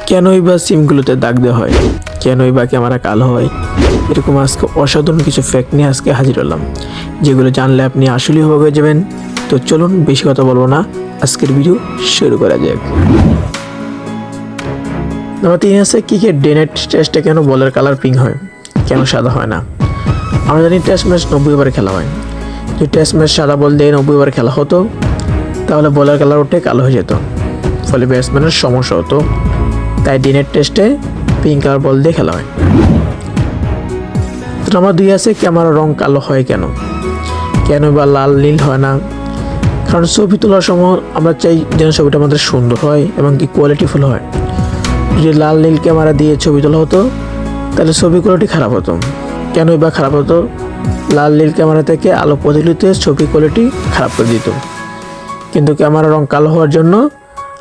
কেনই বা সিমগুলোতে দাগ দেওয়া হয়, কেনই বা ক্যামেরা কালো হয়, এরকম আজকে অসাধারণ কিছু ফ্যাক্ট নিয়ে আজকে হাজির হলাম, যেগুলো জানলে আপনি আসলেই অবাক হয়ে যাবেন। তো চলুন বেশি কথা বলবো না, আজকের ভিডিও শুরু করা যাক। নাম্বার 3 আছে ক্রিকেট ডে নাইট টেস্টে কেন বলের কালার পিঙ্ক হয়, কেন সাদা হয় না। আমরা জানি টেস্ট ম্যাচ 90 ওভারে খেলা হয়। যদি টেস্ট ম্যাচ সাদা বল দিয়ে 90 ওভার খেলা হতো তাহলে বলের কালার উঠে কালো হয়ে যেত, ফলে ব্যাটসম্যানের সমস্যা হতো। তাই ডে নাইট টেস্টে পিঙ্ক কালার বল দিয়ে খেলা হয়। তো নাম্বার 2 আছে ক্যামেরার রং কালো হয় কেন, কেন বা লাল নীল হয় না। কারণ ছবি তোলার সময় আমরা চাই যেন ছবিটা আমাদের সুন্দর হয় এবং কি কোয়ালিটিফুল হয়। যদি লাল নীল ক্যামেরা দিয়ে ছবি তোলা হতো তাহলে ছবি কোয়ালিটি খারাপ হতো। কেনই বা খারাপ হতো, লাল নীল ক্যামেরা থেকে আলো প্রতিফলিত ছবি কোয়ালিটি খারাপ করে দিত। কিন্তু ক্যামেরার রং কালো হওয়ার জন্য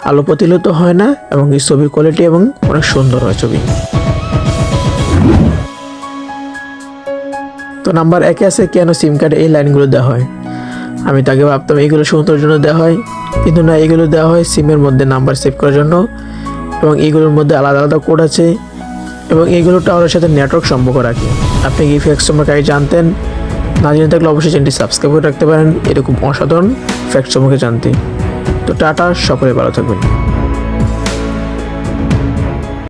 আলো প্রতিফলিত হয় না এবং এই ছবির কোয়ালিটি এবং অনেক সুন্দর হয় ছবি। তো নাম্বার 1 আছে কেন সিম কার্ডে এই লাইনগুলো দেওয়া হয়। আমি তাকে ভাবতাম এইগুলো সুন্দর জন্য দেওয়া হয়, কিন্তু না, এগুলো দেওয়া হয় সিমের মধ্যে নাম্বার সেভ করার জন্য, এবং এইগুলোর মধ্যে আলাদা আলাদা কোড আছে এবং এইগুলো টাওয়ারের সাথে নেটওয়ার্ক সম্পর্ক রাখে। আপনি কি ফ্যাক্ট সম্পর্কে আগে জানতেন? না জেনে থাকলে অবশ্যই চ্যানেলটি সাবস্ক্রাইব করে রাখতে পারেন এরকম অসাধারণ ফ্যাক্ট সম্পর্কে জানতে। তো টাটা, সকলে ভালো থাকবেন।